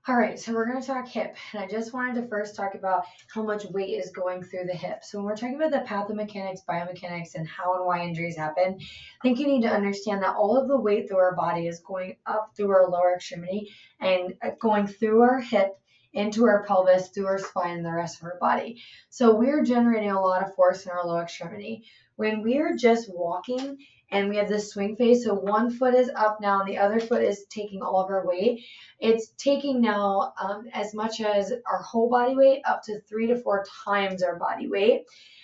All right, so we're going to talk hip, and I just wanted to first talk about how much weight is going through the hip. So when we're talking about the pathomechanics, biomechanics, and how and why injuries happen, I think you need to understand that all of the weight through our body is going up through our lower extremity and going through our hip, into our pelvis, through our spine, and the rest of our body. So we're generating a lot of force in our lower extremity. When we're just walking and we have this swing phase, so one foot is up now and the other foot is taking all of our weight, it's taking now as much as our whole body weight, up to 3 to 4 times our body weight.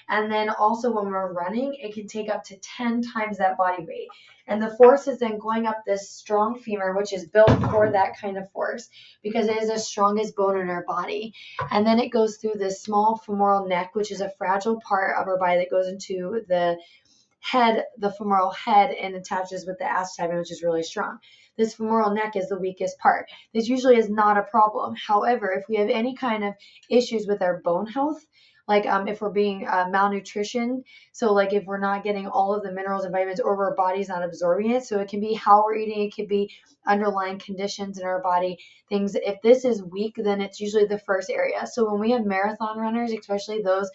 And then also when we're running, it can take up to 10 times that body weight. And the force is then going up this strong femur, which is built for that kind of force because it is the strongest bone in our body. And then it goes through this small femoral neck, which is a fragile part of our body that goes into the head, the femoral head, and attaches with the acetabular, which is really strong. This femoral neck is the weakest part. This usually is not a problem. However, if we have any kind of issues with our bone health, like if we're being malnutrition, so like if we're not getting all of the minerals and vitamins or our body's not absorbing it, so it can be how we're eating, it could be underlying conditions in our body, things. If this is weak, then it's usually the first area. So when we have marathon runners, especially those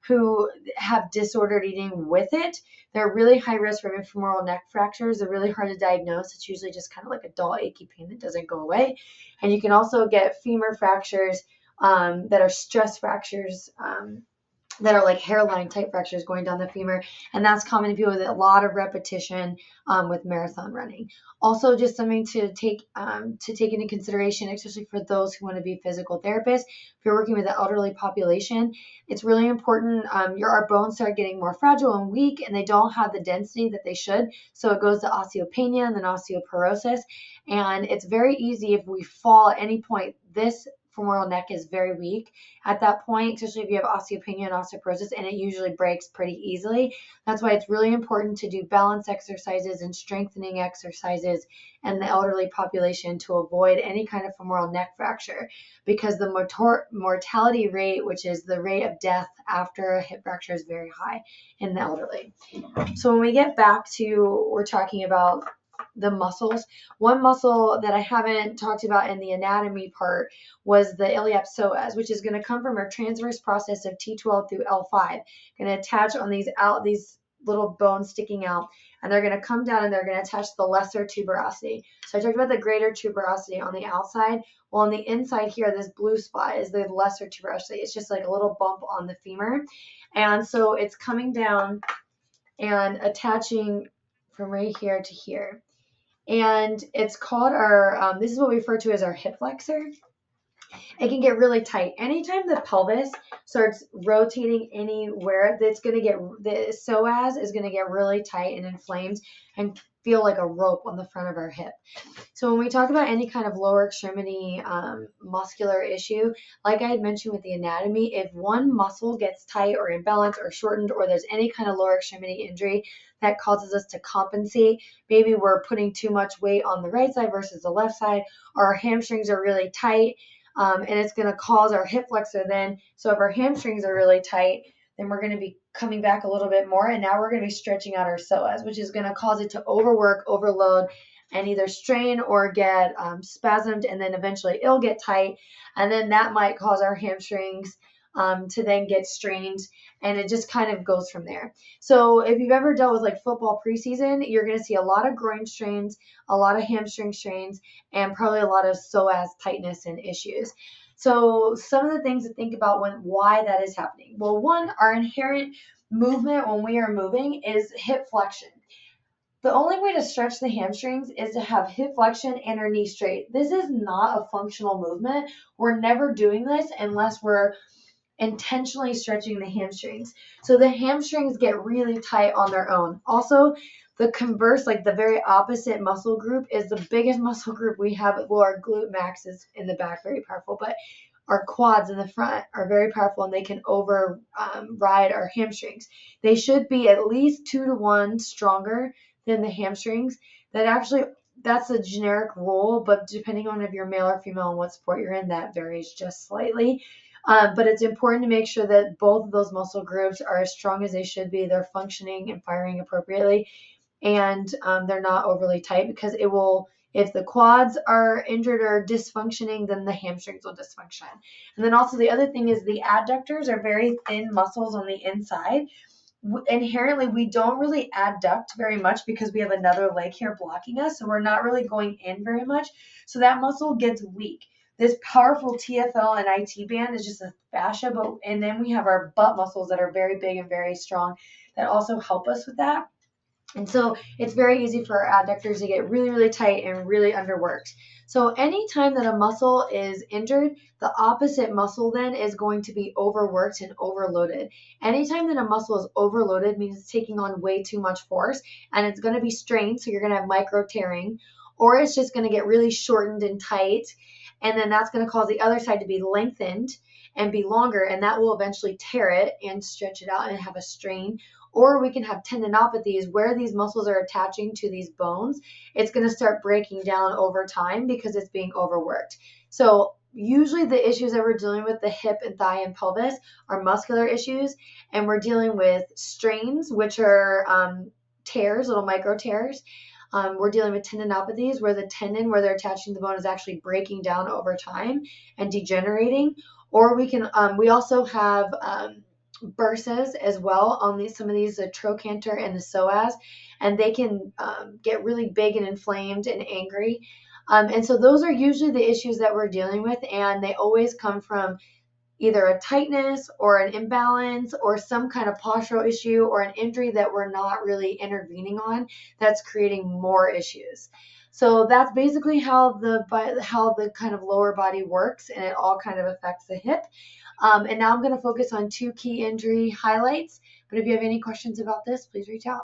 who have disordered eating with it, they're really high risk for femoral neck fractures. They're really hard to diagnose. It's usually just kind of like a dull, achy pain that doesn't go away. And you can also get femur fractures that are stress fractures, that are like hairline type fractures going down the femur, and that's common in people with a lot of repetition with marathon running. Also, just something to take into consideration, especially for those who want to be physical therapists. If you're working with the elderly population, it's really important. Our bones start getting more fragile and weak, and they don't have the density that they should. So it goes to osteopenia and then osteoporosis, and it's very easy if we fall at any point. This femoral neck is very weak at that point, especially if you have osteopenia and osteoporosis, and it usually breaks pretty easily. That's why it's really important to do balance exercises and strengthening exercises in the elderly population to avoid any kind of femoral neck fracture, because the mortality rate, which is the rate of death after a hip fracture, is very high in the elderly. So when we get back to, we're talking about the muscles. One muscle that I haven't talked about in the anatomy part was the iliopsoas, which is going to come from our transverse process of T12 through L5. Going to attach on these little bones sticking out, and they're going to come down and they're going to attach the lesser tuberosity. So I talked about the greater tuberosity on the outside. Well, on the inside here, this blue spot is the lesser tuberosity. It's just like a little bump on the femur. And so it's coming down and attaching from right here to here. And it's called our, this is what we refer to as our hip flexor. It can get really tight. Anytime the pelvis starts rotating anywhere, that's going to get, the psoas is going to get really tight and inflamed and feel like a rope on the front of our hip. So when we talk about any kind of lower extremity muscular issue, like I had mentioned with the anatomy, if one muscle gets tight or imbalanced or shortened, or there's any kind of lower extremity injury that causes us to compensate, maybe we're putting too much weight on the right side versus the left side, or our hamstrings are really tight, and it's going to cause our hip flexor then. So if our hamstrings are really tight, then we're going to be coming back a little bit more, and now we're going to be stretching out our psoas, which is going to cause it to overwork, overload, and either strain or get spasmed, and then eventually it'll get tight, and then that might cause our hamstrings to then get strained, and it just kind of goes from there. So if you've ever dealt with like football preseason, you're going to see a lot of groin strains, a lot of hamstring strains, and probably a lot of psoas tightness and issues. So some of the things to think about why that is happening. Well, one, our inherent movement when we are moving is hip flexion. The only way to stretch the hamstrings is to have hip flexion and our knee straight. This is not a functional movement. We're never doing this unless we're intentionally stretching the hamstrings. So the hamstrings get really tight on their own. Also, the converse, like the very opposite muscle group, is the biggest muscle group we have. Well, our glute max is in the back, very powerful, but our quads in the front are very powerful, and they can override our hamstrings. They should be at least 2 to 1 stronger than the hamstrings. That's a generic rule, but depending on if you're male or female and what sport you're in, that varies just slightly. But it's important to make sure that both of those muscle groups are as strong as they should be. They're functioning and firing appropriately, and they're not overly tight, because it will If the quads are injured or dysfunctioning, then the hamstrings will dysfunction. And then also the other thing is the adductors are very thin muscles on the inside. Inherently, we don't really adduct very much because we have another leg here blocking us, so we're not really going in very much. So that muscle gets weak. This powerful TFL and IT band is just a fascia, and then we have our butt muscles that are very big and very strong that also help us with that. And so it's very easy for our adductors to get really, really tight and really underworked. So anytime that a muscle is injured, the opposite muscle then is going to be overworked and overloaded. Anytime that a muscle is overloaded means it's taking on way too much force, and it's going to be strained, so you're going to have micro tearing, or it's just going to get really shortened and tight, and then that's going to cause the other side to be lengthened and be longer, and that will eventually tear it and stretch it out and have a strain. Or we can have tendinopathies where these muscles are attaching to these bones. It's going to start breaking down over time because it's being overworked. So usually the issues that we're dealing with, the hip and thigh and pelvis, are muscular issues, and we're dealing with strains, which are tears, little micro tears. We're dealing with tendinopathies where the tendon where they're attaching the bone is actually breaking down over time and degenerating. Or we also have bursas as well on some of these, the trochanter and the psoas, and they can get really big and inflamed and angry. And so those are usually the issues that we're dealing with, and they always come from either a tightness or an imbalance or some kind of postural issue or an injury that we're not really intervening on that's creating more issues. So that's basically how the kind of lower body works, and it all kind of affects the hip. And now I'm going to focus on 2 key injury highlights. But if you have any questions about this, please reach out.